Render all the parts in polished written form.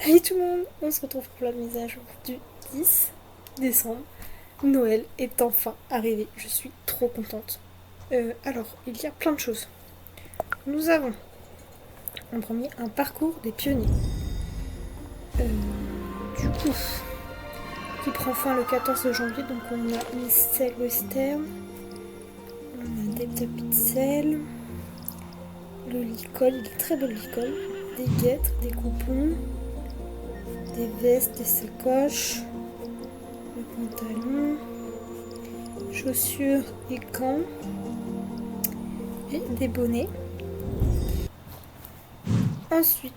Salut tout le monde, on se retrouve pour la mise à jour du 10 décembre. Noël est enfin arrivé, je suis trop contente. Alors, il y a plein de choses. Nous avons en premier un parcours des pionniers. Du coup, qui prend fin le 14 janvier, donc on a une selle western, on a des tapis de selle, le licol, il est très beau le licol, des guêtres, des coupons, des vestes, des sacoches, le pantalon, chaussures et gants, et des bonnets. Ensuite,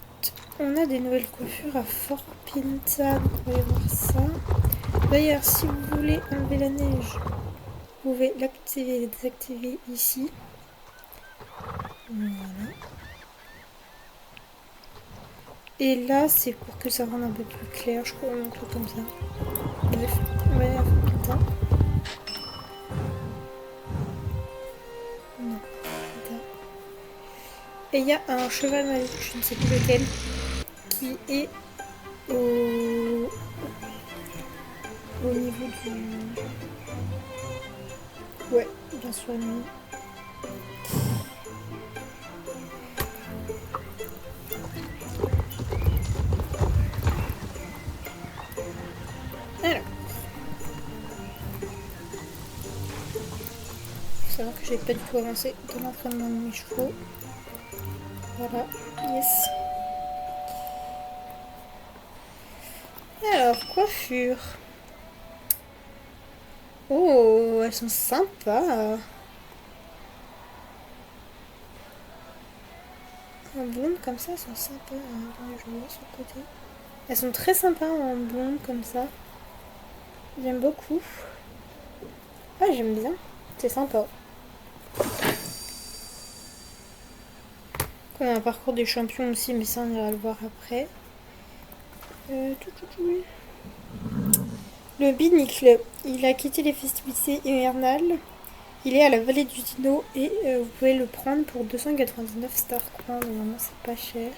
on a des nouvelles coiffures à Fort Pinta, donc on va aller voir ça. D'ailleurs, si vous voulez enlever la neige, vous pouvez l'activer et désactiver ici. Voilà. Et là, c'est pour que ça rende un peu plus clair, je crois, un truc comme ça. Bref, on va aller à Fort Pinta. Non, Pinta. Et il y a un cheval magique, je ne sais plus lequel, qui est au niveau du... Ouais, bien sûr, lui. Alors. Faut savoir que j'ai pas du tout avancé dans l'entraînement de mes chevaux. Voilà, yes. Alors, coiffure. Oh, elles sont sympas. En blonde comme ça, elles sont sympas. Attendez, je vois sur le côté. Elles sont très sympas en blonde comme ça. J'aime beaucoup. Ah, j'aime bien. C'est sympa. On a un parcours des champions aussi, mais ça on ira le voir après. Le Binicle, il a quitté les festivités hivernales. Il est à la vallée du Dino et vous pouvez le prendre pour 299 Star Coins. Normalement, c'est pas cher.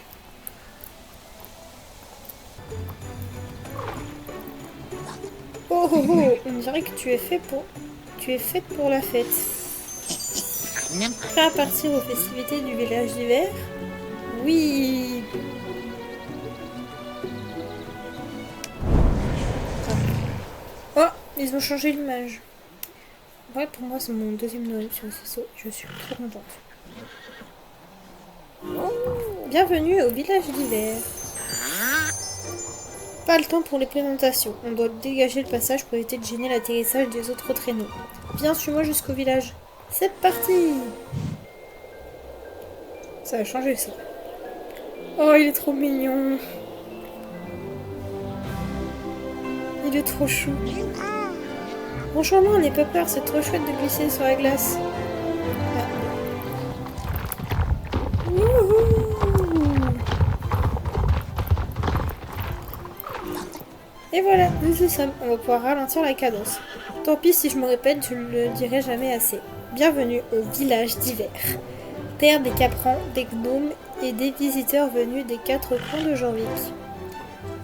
Oh oh oh, on dirait que tu es faite pour la fête. Prêt à partir aux festivités du village d'hiver? Oui. Oh, ils ont changé l'image. Ouais, pour moi, c'est mon deuxième Noël sur le CSO. Je suis trop contente. Bienvenue au village d'hiver. Pas le temps pour les présentations. On doit dégager le passage pour éviter de gêner l'atterrissage des autres traîneaux. Viens, suis-moi jusqu'au village. C'est parti. Ça a changé ça. Oh, il est trop mignon. Il est trop chou. Franchement, n'aie pas peur, c'est trop chouette de glisser sur la glace. Et voilà, nous y sommes. On va pouvoir ralentir la cadence. Tant pis si je me répète, je ne le dirai jamais assez. Bienvenue au village d'hiver. Terre des caprans, des gnomes et des visiteurs venus des 4 coins de Jorvik.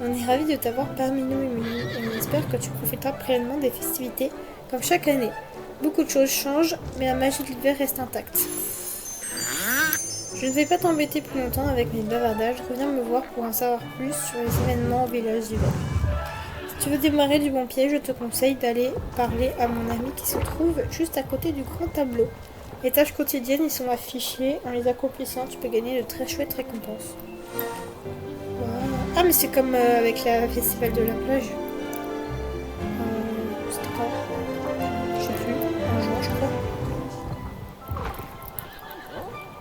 On est ravis de t'avoir parmi nous, Émilie, et on espère que tu profiteras pleinement des festivités comme chaque année. Beaucoup de choses changent, mais la magie de l'hiver reste intacte. Je ne vais pas t'embêter plus longtemps avec mes bavardages, reviens me voir pour en savoir plus sur les événements au village d'hiver. Si tu veux démarrer du bon pied, je te conseille d'aller parler à mon ami qui se trouve juste à côté du grand tableau. Les tâches quotidiennes y sont affichées, en les accomplissant, tu peux gagner de très chouettes récompenses. Voilà. Ah, mais c'est comme avec la festival de la plage. C'était quand? Je sais plus, un jour je crois.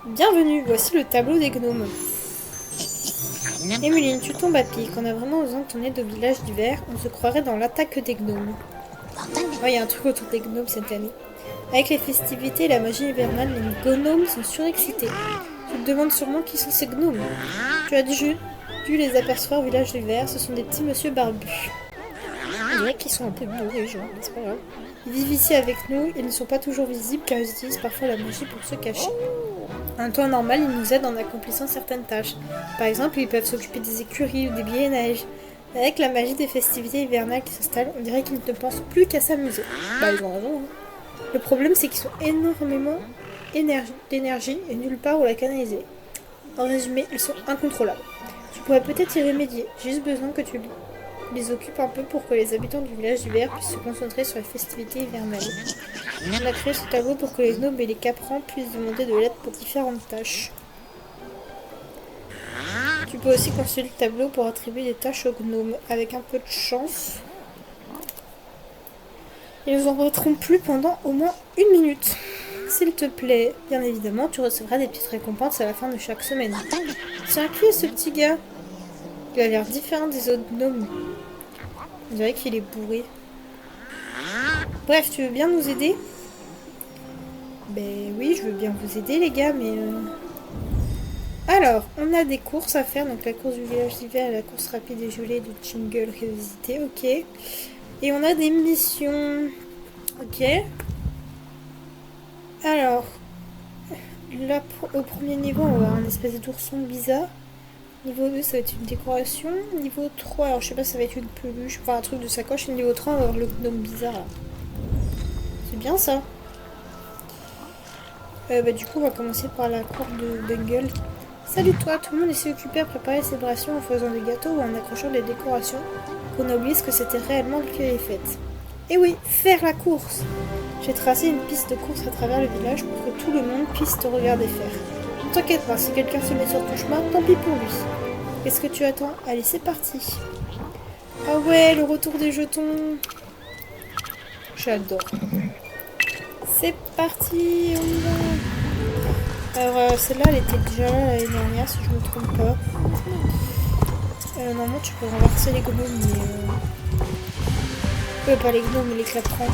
Bienvenue, voici le tableau des gnomes. Emeline, tu tombes à pic. On a vraiment besoin de ton aide au village d'hiver. On se croirait dans l'attaque des gnomes. Ouais, il y a un truc autour des gnomes cette année. Avec les festivités et la magie hivernale, les gnomes sont surexcités. Tu te demandes sûrement qui sont ces gnomes. Tu as dû les apercevoir au village d'hiver. Ce sont des petits monsieur barbus. On dirait qu'ils sont un peu bourrés, genre, mais c'est pas grave. Ils vivent ici avec nous. Ils ne sont pas toujours visibles car ils utilisent parfois la magie pour se cacher. En temps normal, ils nous aident en accomplissant certaines tâches. Par exemple, ils peuvent s'occuper des écuries ou des billets neige. Avec la magie des festivités hivernales qui s'installent, on dirait qu'ils ne pensent plus qu'à s'amuser. Bah, ils ont raison. Hein. Le problème, c'est qu'ils sont énormément d'énergie et nulle part où la canaliser. En résumé, ils sont incontrôlables. Tu pourrais peut-être y remédier. J'ai juste besoin que tu les occupes un peu pour que les habitants du village d'hiver puissent se concentrer sur les festivités hivernales. On a créé ce tableau pour que les gnomes et les caprans puissent demander de l'aide pour différentes tâches. Tu peux aussi consulter le tableau pour attribuer des tâches aux gnomes. Avec un peu de chance, ils ne nous embêteront plus pendant au moins 1 minute. S'il te plaît, bien évidemment, tu recevras des petites récompenses à la fin de chaque semaine. Tiens, qui est ce petit gars? Il a l'air différent des autres gnomes. On dirait qu'il est bourré. Bref, tu veux bien nous aider? Ben oui, je veux bien vous aider les gars, mais... Alors, on a des courses à faire, donc la course du village d'hiver, la course rapide et gelée de Jingle Revisité, ok. Et on a des missions, ok. Alors, là, au premier niveau, on va avoir un espèce d'ourson bizarre. Niveau 2, ça va être une décoration. Niveau 3, alors je sais pas, ça va être une peluche, enfin un truc de sacoche. Et niveau 3, on va avoir le gnome bizarre. C'est bien ça. Du coup, on va commencer par la cour de Bungle. Salut toi, tout le monde est si occupé à préparer les célébrations en faisant des gâteaux ou en accrochant des décorations qu'on a oublié ce que c'était réellement le que les fêtes. Et oui, faire la course. J'ai tracé une piste de course à travers le village pour que tout le monde puisse te regarder faire. Ne t'inquiète pas, si quelqu'un se met sur ton chemin, tant pis pour lui. Qu'est-ce que tu attends? Allez, c'est parti. Ah ouais, le retour des jetons. J'adore. C'est parti, on y va. Alors, celle-là, elle était déjà là l'année dernière, si je me trompe pas. Normalement, tu peux renverser les gnomes, mais... pas les gnomes, mais les claprants.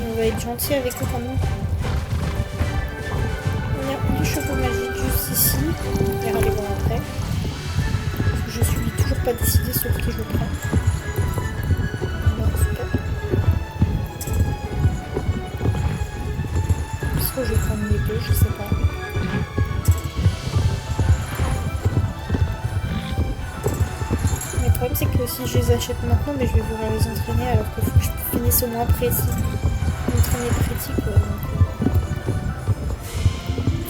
On va être gentil avec eux quand même. On a du chevaux magique juste ici. Et allez voir après. Parce que je suis toujours pas décidée sur qui je prends. Alors, super. Est-ce que je vais prendre les deux? Je sais pas. Le problème, c'est que si je les achète maintenant, mais je vais vouloir les entraîner alors qu'il faut que je finisse au moins précis. Entraîner précis, quoi.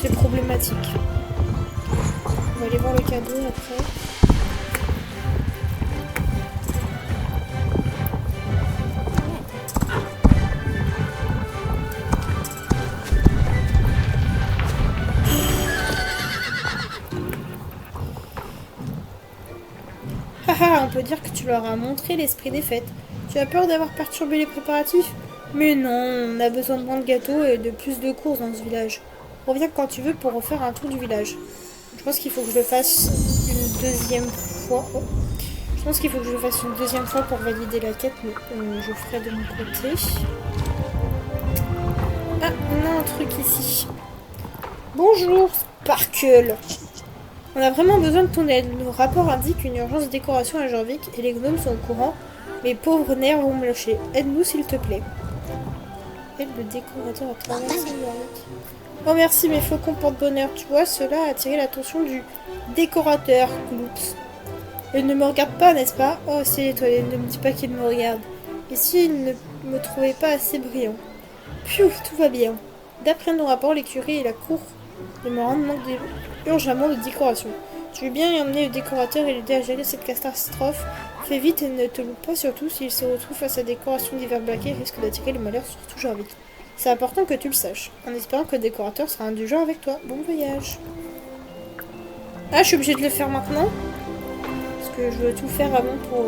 C'est problématique. On va aller voir le cadeau après. Haha, on peut dire que tu leur as montré l'esprit des fêtes. Tu as peur d'avoir perturbé les préparatifs? Mais non, on a besoin de moins de gâteaux et de plus de courses dans ce village. Reviens quand tu veux pour refaire un tour du village. Je pense qu'il faut que je le fasse une deuxième fois. Oh. Je pense qu'il faut que je le fasse une deuxième fois pour valider la quête, mais je ferai de mon côté. Ah, on a un truc ici. Bonjour, Sparkle. On a vraiment besoin de ton aide. Nos rapports indiquent une urgence de décoration à Jorvik et les gnomes sont au courant. Mes pauvres nerfs vont me lâcher. Aide-nous s'il te plaît. Aide le décorateur à traverser Jorvik. Oh merci mes flocons porte-bonheur. Tu vois, cela a attiré l'attention du décorateur, Gloops. Il ne me regarde pas, n'est-ce pas? Oh, c'est l'étoile, ne me dis pas qu'il me regarde. Et s'il ne me trouvait pas assez brillant? Pfiou, tout va bien. D'après nos rapports, l'écurie et la cour de Moran manquent urgemment de décoration. Tu veux bien y emmener le décorateur et l'aider à gérer cette catastrophe? Fais vite et ne te loupe pas, surtout s'il se retrouve face à des décorations d'hiver blaquées, risque d'attirer le malheur sur tout Jorvik. C'est important que tu le saches, en espérant que le décorateur sera indulgent avec toi. Bon voyage. Ah, je suis obligée de le faire maintenant? Parce que je veux tout faire avant pour...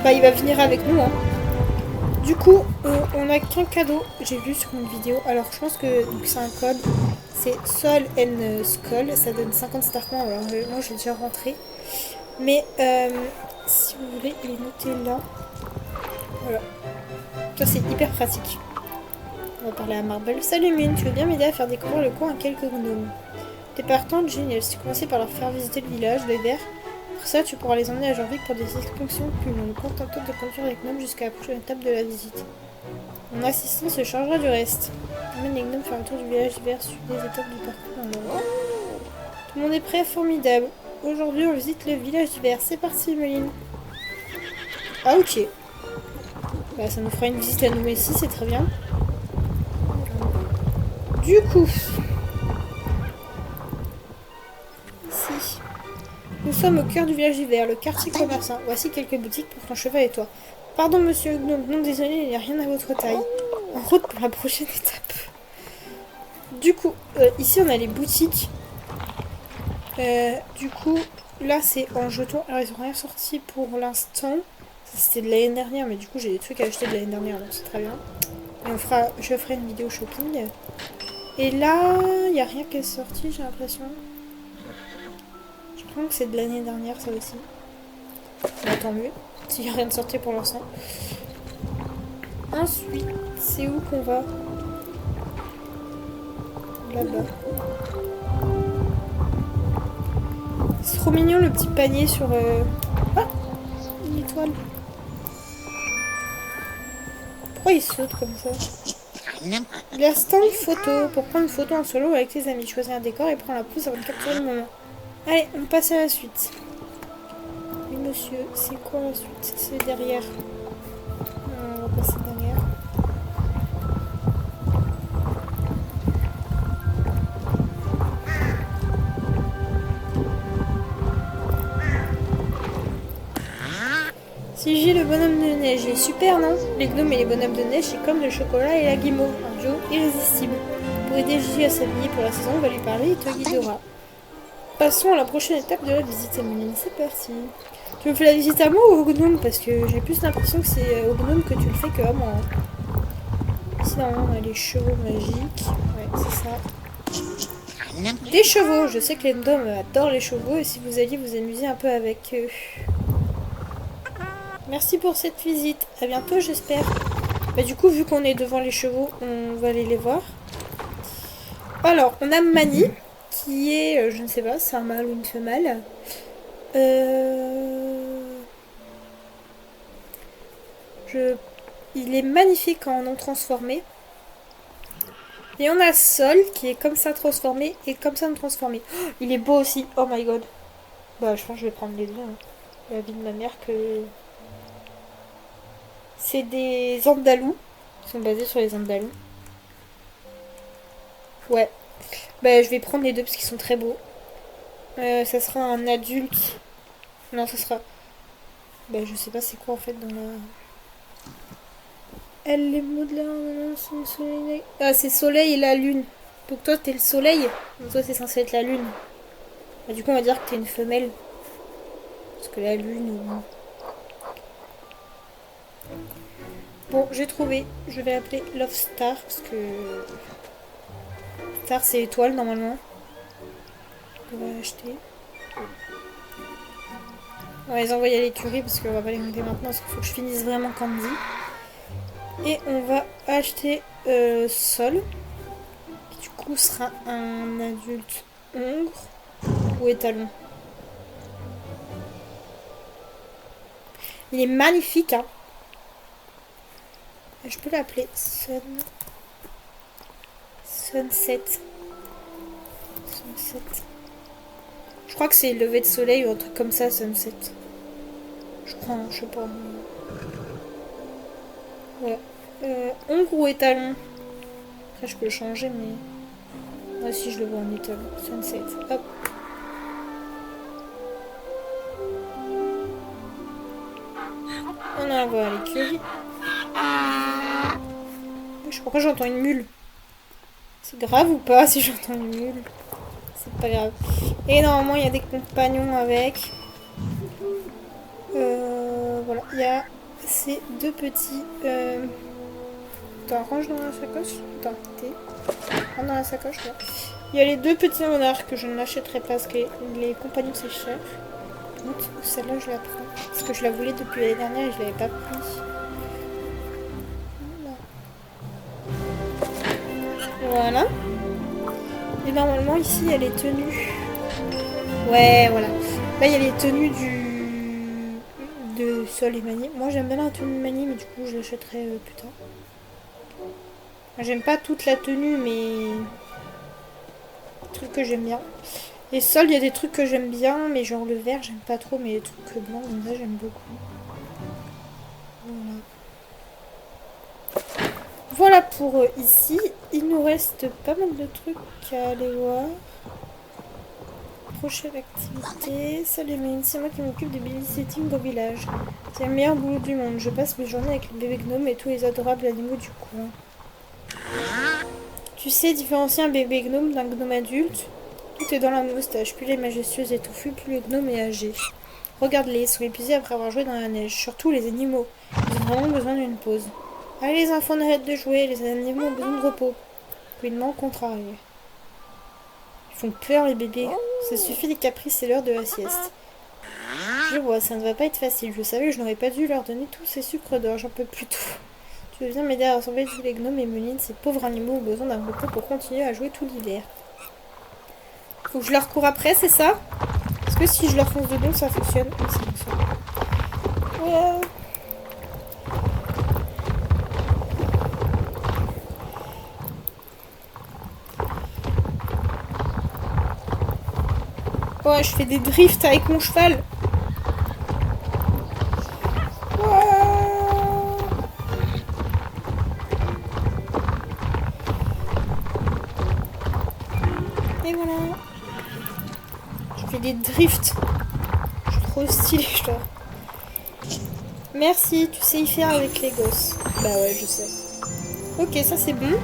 Bah, il va venir avec nous, hein. Du coup, on a qu'un cadeau, j'ai vu sur une vidéo. Alors, je pense que c'est un code. C'est Sol and Skull. Ça donne 50 star points. Alors, moi, j'ai déjà rentré. Mais, si vous voulez, il est noté là. Voilà. Ça, c'est hyper pratique. On va parler à Marble. Salut Mune, tu veux bien m'aider à faire découvrir le coin à quelques gnomes? T'es partante, génial. Si tu commençais par leur faire visiter le village, le verre. Pour ça, tu pourras les emmener à Jorvik pour des excursions plus longues. Contente-toi de conduire les gnomes jusqu'à la prochaine étape de la visite. Mon assistant se chargera du reste. Amène les gnomes faire le tour du village d'hiver, suivre les étapes du parcours dans l'ordre. Tout le monde est prêt, formidable. Aujourd'hui, on visite le village d'hiver. C'est parti, Meline. Ah, ok. Bah, ça nous fera une visite à nous ici, c'est très bien. Du coup, ici, nous sommes au cœur du village d'hiver, le quartier commerçant. Voici quelques boutiques pour ton cheval et toi. Pardon, monsieur Gnome, non, désolé, il n'y a rien à votre taille. En route pour la prochaine étape. Du coup, ici, on a les boutiques. Du coup, là, c'est en jetons. Alors, ils n'ont rien sorti pour l'instant. C'était de l'année dernière, mais du coup, j'ai des trucs à acheter de l'année dernière, donc c'est très bien. Et je ferai une vidéo shopping. Et là, il n'y a rien qui est sorti, j'ai l'impression. Je crois que c'est de l'année dernière, ça aussi. Bah, tant mieux, s'il n'y a rien de sorti pour l'instant. Ensuite, c'est où qu'on va? Là-bas. C'est trop mignon le petit panier sur... Ah, une étoile. Pourquoi il saute comme ça? Il y a stand photo pour prendre une photo en solo avec tes amis. Choisis un décor et prends la pause avant de capturer le moment. Allez, on passe à la suite. Oui, monsieur, c'est quoi la suite? C'est derrière. On va passer derrière. Si j'ai le bonhomme de neige, il est super, non? Les gnomes et les bonhommes de neige, c'est comme le chocolat et la guimauve, un duo irrésistible. Pour aider Gigi à s'habiller pour la saison, on va lui parler et te guidera. Passons à la prochaine étape de la visite, Emeline. C'est parti. Tu me fais la visite à moi ou au gnome? Parce que j'ai plus l'impression que c'est au gnome que tu le fais que à moi. Ici, normalement, on a les chevaux magiques. Ouais, c'est ça. Des chevaux. Je sais que les gnomes adorent les chevaux et si vous alliez vous amuser un peu avec eux. Merci pour cette visite. À bientôt, j'espère. Bah, du coup, vu qu'on est devant les chevaux, on va aller les voir. Alors, on a Mani, qui est, je ne sais pas, c'est un mâle ou une femelle. Il est magnifique en non transformé. Et on a Sol, qui est comme ça transformé et comme ça non transformé. Oh, il est beau aussi. Oh my god. Bah, je pense que je vais prendre les deux. Hein. La vie de ma mère que... C'est des Andalous. Ils sont basés sur les Andalous. Ouais. Bah, je vais prendre les deux parce qu'ils sont très beaux. Ça sera un adulte. Non, ça sera... Bah, je sais pas c'est quoi en fait dans la... Elle, les mots de la... c'est le soleil... Ah, c'est soleil et la lune. Donc toi, t'es le soleil. Donc toi, c'est censé être la lune. Bah, du coup, on va dire que t'es une femelle. Parce que la lune... Bon, j'ai trouvé. Je vais appeler Love Star parce que... Star, c'est étoile normalement. On va acheter. On va les envoyer à l'écurie parce qu'on va pas les monter maintenant parce qu'il faut que je finisse vraiment Candy. Et on va acheter Sol. Qui du coup sera un adulte hongre ou étalon. Il est magnifique, hein. Je peux l'appeler Sunset. Sunset. Je crois que c'est lever de soleil ou un truc comme ça, Sunset. Je crois, hein, je sais pas. Voilà. Hongre ou étalon? Après, je peux le changer, mais... Moi aussi, je le vois en étalon. Sunset. Hop. On envoie à l'écurie. Je sais pas pourquoi j'entends une mule. C'est grave ou pas si j'entends une mule? C'est pas grave. Et normalement, il y a des compagnons avec. Voilà, il y a ces deux petits... Attends, range dans la sacoche. Attends, range dans la sacoche, là. Il y a les deux petits renards que je n'achèterai pas parce que les compagnons c'est cher. Celle-là, je la prends. Parce que je la voulais depuis l'année dernière et je l'avais pas pris. Voilà. Et normalement, ici, il y a les tenues. Ouais, voilà. Là, il y a les tenues de Sol et Mani. Moi, j'aime bien la tenue de Mani, mais du coup, je l'achèterai plus tard. J'aime pas toute la tenue, mais... Des trucs que j'aime bien. Les sols, il y a des trucs que j'aime bien, mais genre le vert, j'aime pas trop, mais les trucs blancs, comme ça, j'aime beaucoup. Voilà. Voilà pour ici. Il nous reste pas mal de trucs à aller voir. Prochaine activité. Salut Méline, c'est moi qui m'occupe du babysitting au village. C'est le meilleur boulot du monde. Je passe mes journées avec les bébés gnomes et tous les adorables animaux du coin. Tu sais différencier un bébé gnome d'un gnome adulte? Tout est dans la moustache. Plus il est majestueux et touffu, plus le gnome est âgé. Regarde-les, ils sont épuisés après avoir joué dans la neige. Surtout les animaux. Ils ont vraiment besoin d'une pause. Allez les enfants, n'arrêtent de jouer. Les animaux ont besoin de repos. Couinement contrarié. Ils font peur les bébés. Ça suffit les caprices, c'est l'heure de la sieste. Je vois, ça ne va pas être facile. Je savais que je n'aurais pas dû leur donner tous ces sucres d'or. J'en peux plus tout. Tu veux bien m'aider à rassembler tous les gnomes et Meline? Ces pauvres animaux ont besoin d'un repos pour continuer à jouer tout l'hiver. Faut que je leur cours après, c'est ça? Est-ce que si je leur fonce dedans, ça fonctionne? Oui, ça fonctionne. Ouais. Ouais, je fais des drifts avec mon cheval. Et voilà. Je fais des drifts. Je suis trop stylée, je dois. Merci, tu sais y faire avec les gosses. Bah ouais, je sais. Ok, ça c'est bon.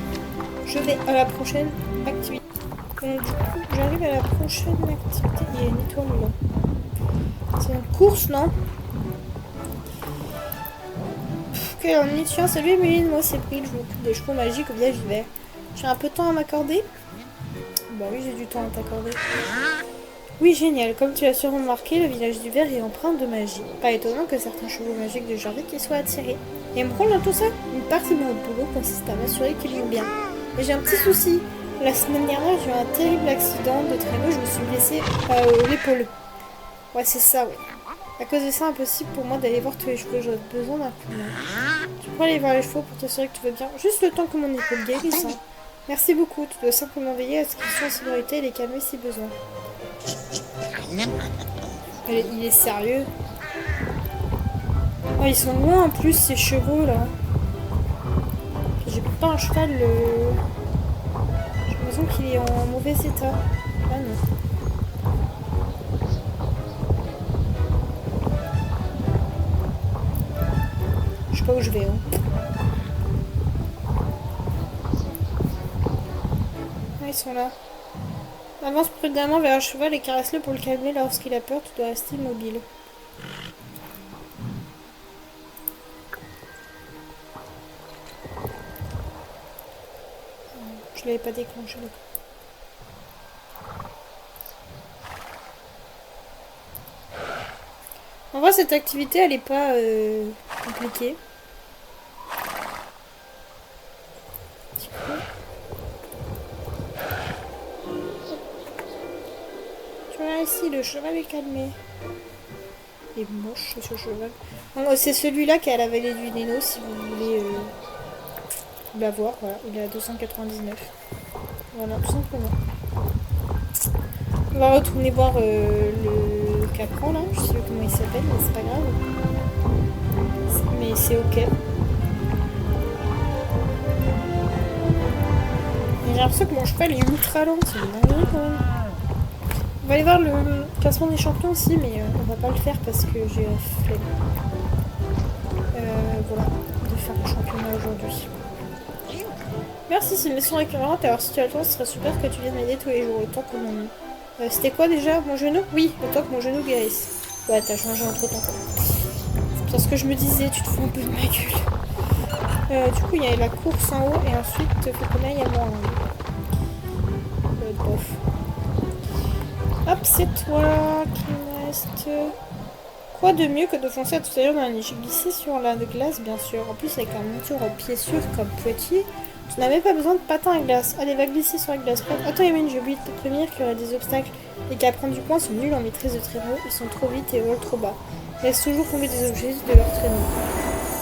Je vais à la prochaine activité. Donc du coup, j'arrive à la prochaine activité. Il y a une étoile là. C'est une course, non? Ok, alors tiens, salut Méline, moi c'est Bril, je m'occupe des chevaux magiques au village d'hiver. J'ai un peu de temps à m'accorder? Bah oui, j'ai du temps à t'accorder. Oui, génial. Comme tu l'as sûrement remarqué, le village d'hiver est empreint de magie. Pas étonnant que certains chevaux magiques de janvier y soient attirés. Et me prendre dans tout ça? Une partie de mon boulot consiste à m'assurer qu'ils vont bien. Mais j'ai un petit souci. La semaine dernière, j'ai eu un terrible accident de traîneau, je me suis blessée l'épaule. Ouais, c'est ça, ouais. À cause de ça, impossible pour moi d'aller voir tous les chevaux, j'aurais besoin d'un coup de main. Tu peux aller voir les chevaux pour t'assurer que tout va bien, juste le temps que mon épaule guérisse. Hein. Merci beaucoup, tu dois simplement veiller à ce qu'ils soient en sécurité et les calmer si besoin. Il est sérieux. Oh, ils sont loin en plus, ces chevaux là. J'ai pas un cheval. J'ai l'impression qu'il est en mauvais état. Ah non. Je sais pas où je vais. Hein. Ah, ils sont là. Avance prudemment vers un cheval et caresse-le pour le calmer lorsqu'il a peur. Tu dois rester immobile. Je l'avais pas déclenché. En vrai, cette activité, elle est pas compliquée. Tu vois, ici, le cheval est calmé. Il est moche, ce cheval. C'est celui-là qui est à la vallée du Neno, si vous voulez l'avoir. Voilà, il est à 299. Voilà, tout simplement. On va retourner voir le capran, là. Je sais pas comment il s'appelle, mais c'est pas grave. Mais c'est ok. J'ai l'impression que mon cheval est ultra lent, c'est une dinguerie quand même. On va aller voir le classement des champions aussi, mais on va pas le faire parce que j'ai la flemme. Voilà, de faire le championnat aujourd'hui. Merci, c'est une mission récurrente, alors si tu as le temps, ce serait super que tu viennes m'aider tous les jours, autant que mon... c'était quoi déjà? Mon genou? Oui, autant que mon genou guérisse. Ouais, t'as changé entre temps. C'est parce que je me disais, tu te fous un peu de ma gueule. Du coup, il y a la course en haut, et ensuite, il faut qu'on aille à moi en haut. Bof. Hop, c'est toi qui me reste. Quoi de mieux que de foncer à tout à l'heure dans la neige? Glisser sur la glace, bien sûr. En plus, avec un monture au pied sûr comme Poitiers, tu n'avais pas besoin de patins à glace. Allez, va glisser sur la glace. Attends, Yamine, j'ai oublié de te prévenir qu'il y aura des obstacles. Les caprins du coin sont nuls en maîtrise de traîneau. Ils sont trop vite et volent trop bas. Ils laissent toujours tomber des objets de leur traîneau.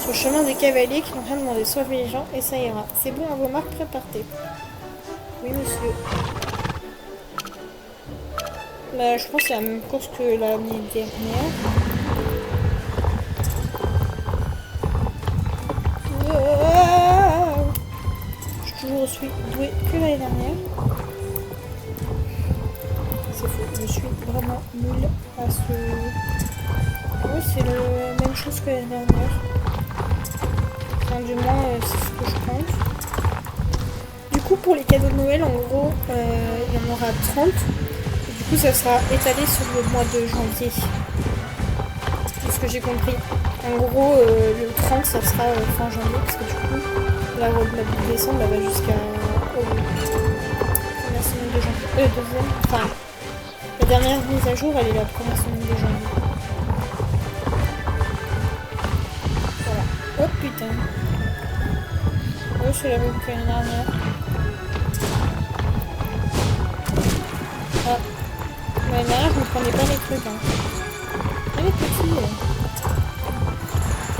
Sur le chemin des cavaliers qui n'ont rien demandé. Soyez les gens et ça ira. C'est bon, à vos marques, préparez. Oui, monsieur. Bah, je pense que c'est la même course que l'année dernière. Je suis toujours aussi douée que l'année dernière. C'est faux, je suis vraiment nulle à ce... Oui, c'est la même chose que l'année dernière. Enfin, du moins, c'est ce que je pense. Du coup, pour les cadeaux de Noël, en gros, il y en aura 30. Et du coup, ça sera étalé sur le mois de janvier. C'est ce que j'ai compris. En gros, le 30, ça sera fin janvier, parce que du coup, la roadmap de décembre, elle va jusqu'à première semaine de janvier. Deuxième. Enfin, la dernière mise à jour, elle est la première semaine de janvier. Voilà. Oh putain. Oh, c'est la même que l'année dernière. Ah. L'année dernière, je ne prenais pas les trucs. Hein. Elle est petite.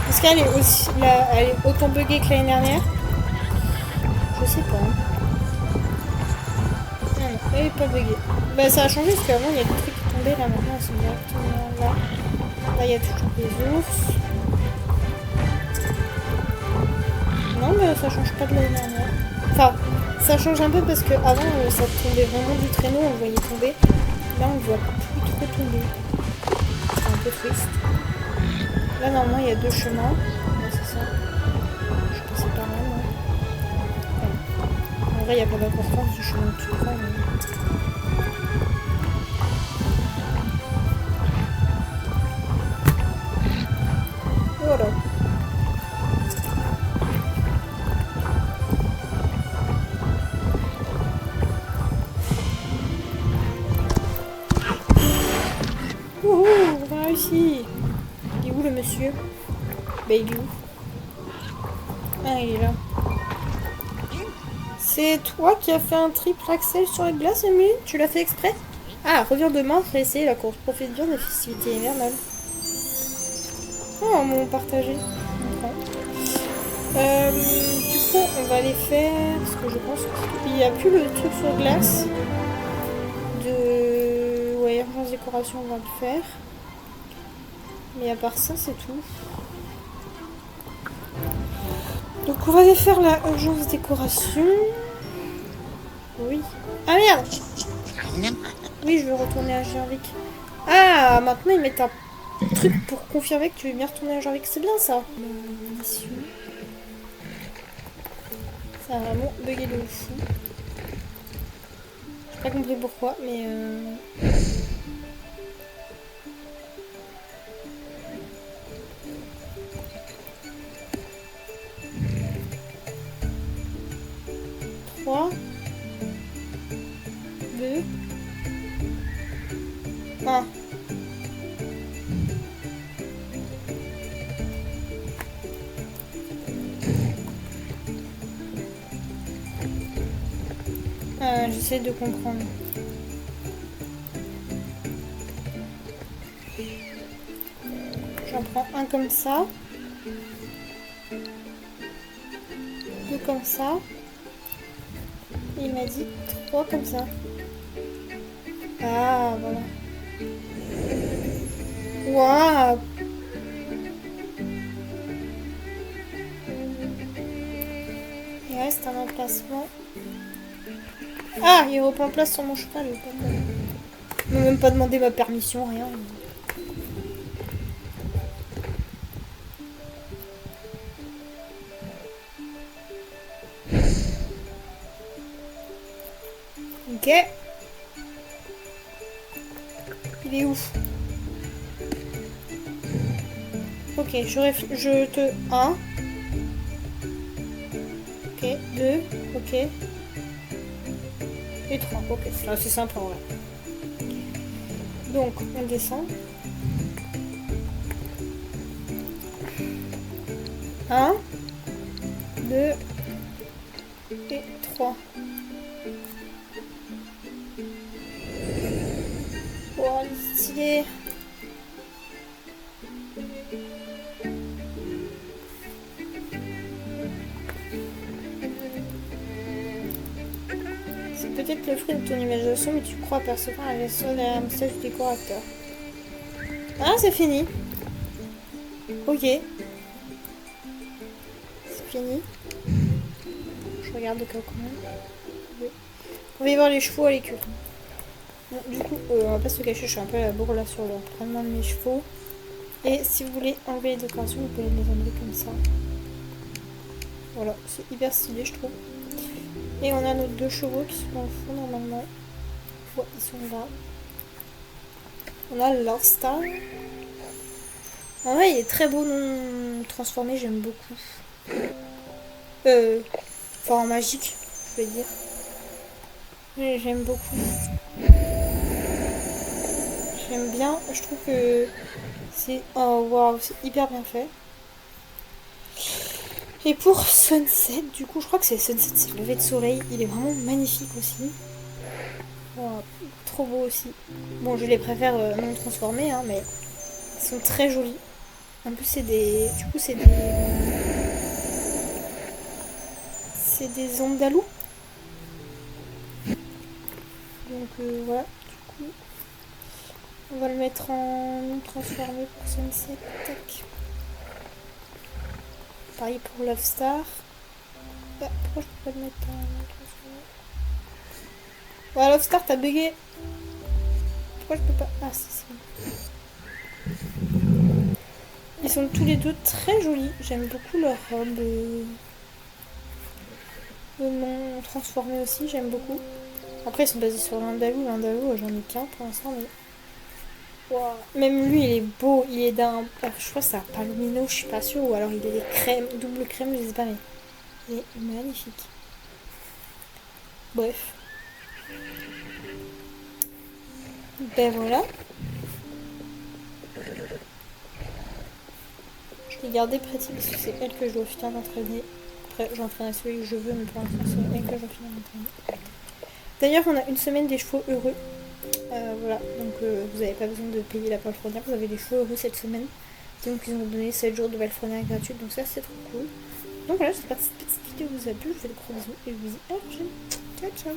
Est-ce qu'elle est aussi elle est autant buggée que l'année dernière? Je sais pas. Non, non, elle est pas buggée. Bah ça a changé parce qu'avant il y a des trucs qui tombaient là, maintenant elles sont directement là. Là il y a toujours des ours. Non mais ça change pas de l'année dernière. Enfin, ça change un peu parce qu'avant ça tombait vraiment du traîneau, on le voyait tomber. Là on le voit plus trop tomber. C'est un peu triste. Là normalement il y a 2 chemins. Ouais, c'est ça. Je passais par là moi. Ouais. En vrai il n'y a pas d'importance du chemin que tu prends. Mais... Voilà. Wouhou, on a réussi. Il est où le monsieur? Bah il est où? Ah il est là. C'est toi qui as fait un triple axel sur la glace, Emily? Tu l'as fait exprès? Ah, reviens demain, réessayer la course. Profite bien des festivités hivernales. Oh, on m'a partagé. Du coup, on va les faire. Parce que je pense qu'il n'y a plus le truc sur glace. Ouais, urgence décoration, on va le faire. Mais à part ça, c'est tout. Donc, on va aller faire la urgence décoration. Oui. Ah merde! Oui, je veux retourner à Gervic. Ah, maintenant ils mettent un truc pour confirmer que tu veux bien retourner à Gervic. C'est bien ça. Ça a vraiment bugué de fou. J'ai pas compris pourquoi, mais 3, 2, 1. J'essaie de comprendre. J'en prends un comme ça. 2 comme ça. Et il m'a dit 3 comme ça. Ah, voilà. Waouh! Il reste un emplacement. Ah, il reprend place sur mon cheval. Il m'a même pas demandé ma permission, rien. Ok. Il est où? Ok, je te... 1. Ok, 2. Ok. Et 3. Ok, c'est assez simple en vrai. Donc, on descend. 1, 2 et 3. Oh, stylé. peut-être le fruit de ton imagination, mais tu crois apercevoir un vaisseau derrière un message du décorateur. Ah, c'est fini. Ok. C'est fini. Je regarde le cas quand même. Oui. On va y voir les chevaux à l'écurie. Bon, du coup, on va pas se cacher, je suis un peu à la bourre là sur l'entraînement de mes chevaux. Et si vous voulez enlever les décorations, vous pouvez les enlever comme ça. Voilà, c'est hyper stylé, je trouve. Et on a nos 2 chevaux qui sont dans le fond normalement. Ouais, ils sont là. On a Love Star. En vrai, il est très beau non transformé, j'aime beaucoup. Enfin, en magique, je veux dire. Mais j'aime beaucoup. J'aime bien. Je trouve que c'est... Oh, waouh, c'est hyper bien fait. Et pour Sunset, du coup, je crois que c'est Sunset, c'est le lever de soleil. Il est vraiment magnifique aussi. Wow, trop beau aussi. Bon, je les préfère non transformés, hein, mais ils sont très jolis. En plus, c'est des... Du coup, c'est des... C'est des andalous. Donc, voilà. Du coup, on va le mettre en non transformé pour Sunset. Tac. Pareil pour Love Star. Ah, pourquoi je peux pas le mettre en non transformé? Ouais, Love Star, t'as bugué. Pourquoi je peux pas... Ah, si, c'est bon. Ils sont tous les deux très jolis. J'aime beaucoup leur robe. Non transformée aussi, j'aime beaucoup. Après, ils sont basés sur l'Andalou. L'Andalou, j'en ai qu'un pour l'instant, mais... Wow. Même lui, il est beau. Il est d'un... Je crois que c'est un palomino, je suis pas sûre. Ou alors il est crème, double crème, je sais pas, mais... Il est magnifique. Bref. Ben voilà. Je l'ai gardé Pretty parce que c'est elle que je dois finir d'entraîner. Après, j'entraînerai celui que je veux, mais pour l'instant, c'est elle que je dois finir d'entraîner. D'ailleurs, on a une semaine des chevaux heureux. Voilà, donc vous n'avez pas besoin de payer la palefrenière, vous avez des chevaux heureux cette semaine. Donc ils ont donné 7 jours de palefrenière gratuite, donc ça c'est trop cool. Donc voilà, j'espère que cette petite vidéo vous a plu, je vous fais de gros bisous et je vous dis à la prochaine. Ciao ciao.